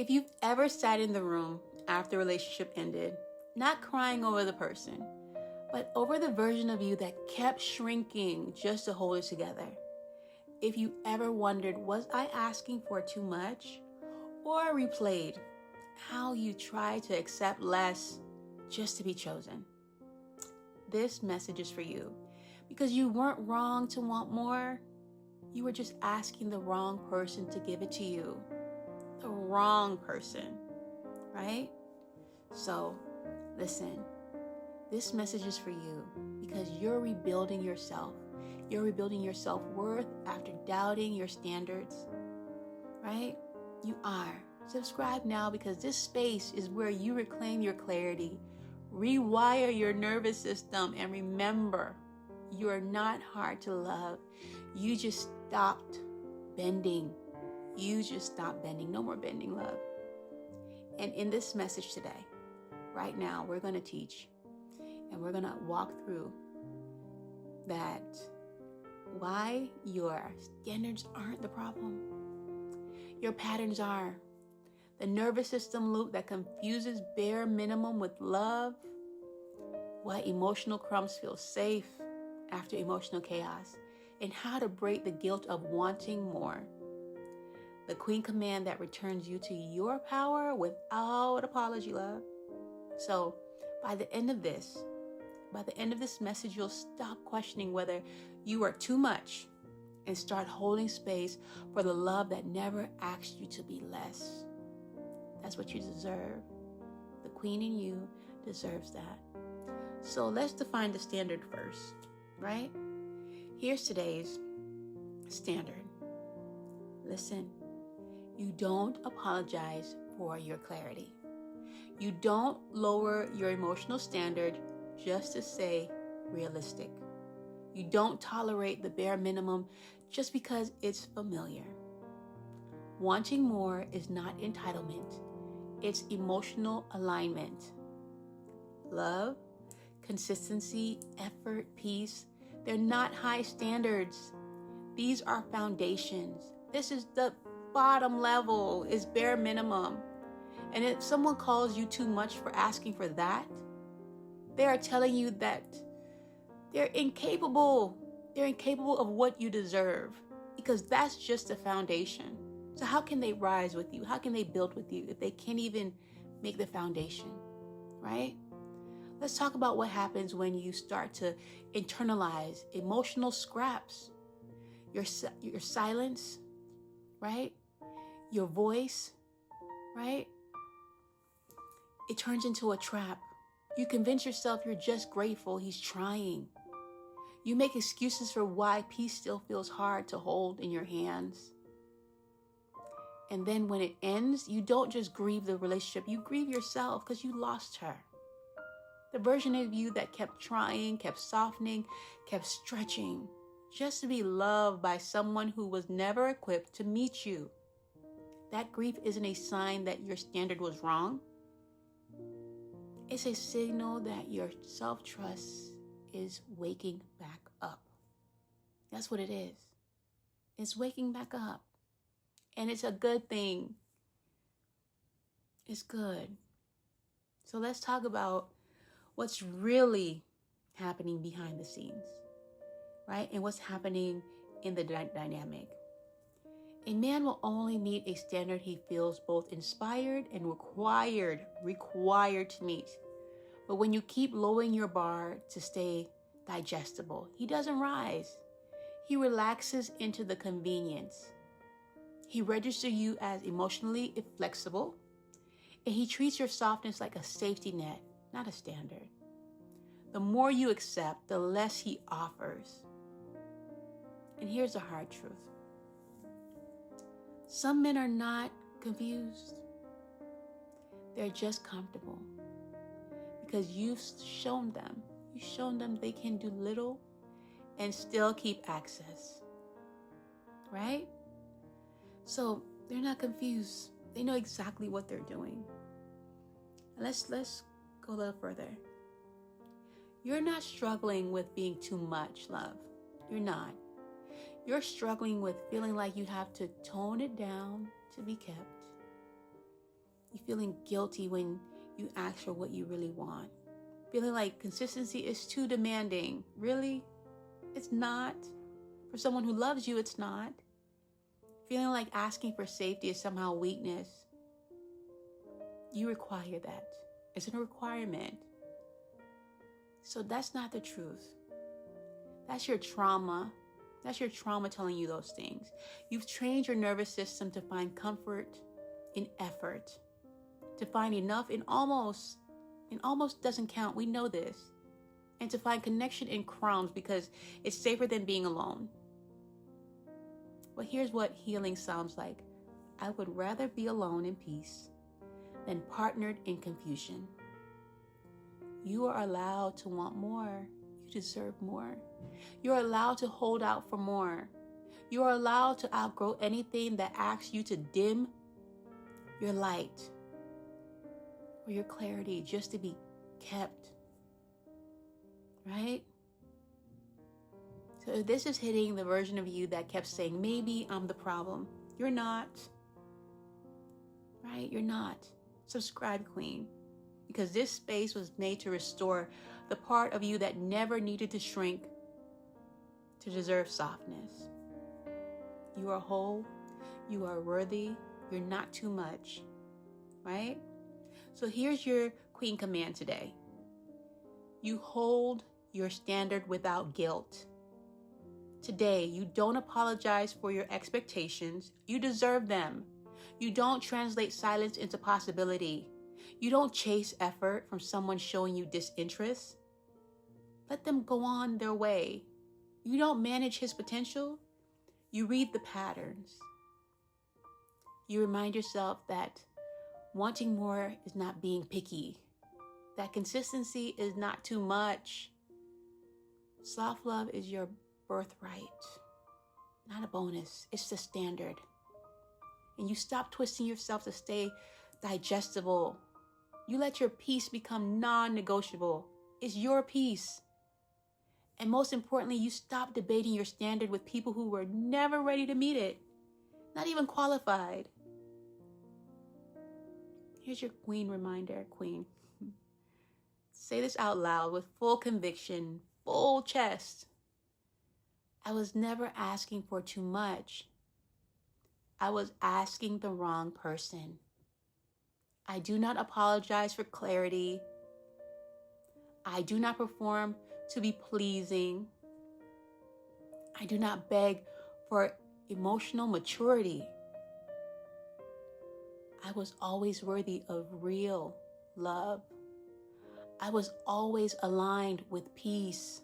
If you've ever sat in the room after a relationship ended, not crying over the person, but over the version of you that kept shrinking just to hold it together. If you ever wondered, was I asking for too much? Or replayed how you tried to accept less just to be chosen. This message is for you because you weren't wrong to want more. You were just asking the wrong person to give it to you. The wrong person, right? So listen, this message is for you because you're rebuilding yourself. You're rebuilding your self-worth after doubting your standards, right? You are. Subscribe now because this space is where you reclaim your clarity, rewire your nervous system, and remember, you are not hard to love. You just stopped bending. You just stopped bending. No more bending, love. And in this message today, right now, we're going to teach and we're going to walk through that why your standards aren't the problem. Your patterns are. The nervous system loop that confuses bare minimum with love. Why emotional crumbs feel safe after emotional chaos. And how to break the guilt of wanting more. The queen command that returns you to your power without apology, love. So by the end of this message, you'll stop questioning whether you are too much and start holding space for the love that never asked you to be less. That's what you deserve. The queen in you deserves that. So let's define the standard first, right? Here's today's standard. Listen, you don't apologize for your clarity. You don't lower your emotional standard just to say realistic. You don't tolerate the bare minimum just because it's familiar. Wanting more is not entitlement. It's emotional alignment. Love, consistency, effort, peace, they're not high standards. These are foundations. This is the bottom level, is bare minimum. And if someone calls you too much for asking for that, they are telling you that they're incapable. They're incapable of what you deserve because that's just the foundation. So how can they rise with you? How can they build with you if they can't even make the foundation, right? Let's talk about what happens when you start to internalize emotional scraps. Your silence, right? Your voice, right? It turns into a trap. You convince yourself you're just grateful he's trying. You make excuses for why peace still feels hard to hold in your hands. And then when it ends, you don't just grieve the relationship, you grieve yourself because you lost her. The version of you that kept trying, kept softening, kept stretching, just to be loved by someone who was never equipped to meet you. That grief isn't a sign that your standard was wrong. It's a signal that your self-trust is waking back up. That's what it is. It's waking back up. And it's a good thing. It's good. So let's talk about what's really happening behind the scenes, right? And what's happening in the dynamic. A man will only meet a standard he feels both inspired and required to meet. But when you keep lowering your bar to stay digestible, he doesn't rise. He relaxes into the convenience. He registers you as emotionally inflexible, and he treats your softness like a safety net, not a standard. The more you accept, the less he offers. And here's the hard truth. Some men are not confused. They're just comfortable because you've shown them they can do little and still keep access, right? So they're not confused. They know exactly what they're doing. Let's go a little further. You're not struggling with being too much, love. You're not. You're struggling with feeling like you have to tone it down to be kept. You feeling guilty when you ask for what you really want. Feeling like consistency is too demanding. Really? It's not. For someone who loves you, it's not. Feeling like asking for safety is somehow weakness. You require that. It's a requirement. So that's not the truth. That's your trauma. That's your trauma telling you those things. You've trained your nervous system to find comfort in effort, to find enough in almost doesn't count. We know this. And to find connection in crumbs because it's safer than being alone. But here's what healing sounds like. I would rather be alone in peace than partnered in confusion. You are allowed to want more. You deserve more. You're allowed to hold out for more. You are allowed to outgrow anything that asks you to dim your light or your clarity just to be kept. Right? So if this is hitting the version of you that kept saying, maybe I'm the problem, you're not. Right? You're not. Subscribe, Queen. Because this space was made to restore the part of you that never needed to shrink to deserve softness. You are whole. You are worthy. You're not too much. Right? So here's your Queen command today. You hold your standard without guilt. Today, you don't apologize for your expectations. You deserve them. You don't translate silence into possibility. You don't chase effort from someone showing you disinterest. Let them go on their way. You don't manage his potential. You read the patterns. You remind yourself that wanting more is not being picky. That consistency is not too much. Self-love is your birthright, not a bonus. It's the standard. And you stop twisting yourself to stay digestible. You let your peace become non-negotiable. It's your peace. And most importantly, you stop debating your standard with people who were never ready to meet it, not even qualified. Here's your Queen reminder, Queen. Say this out loud with full conviction, full chest. I was never asking for too much. I was asking the wrong person. I do not apologize for clarity. I do not perform to be pleasing. I do not beg for emotional maturity. I was always worthy of real love. I was always aligned with peace.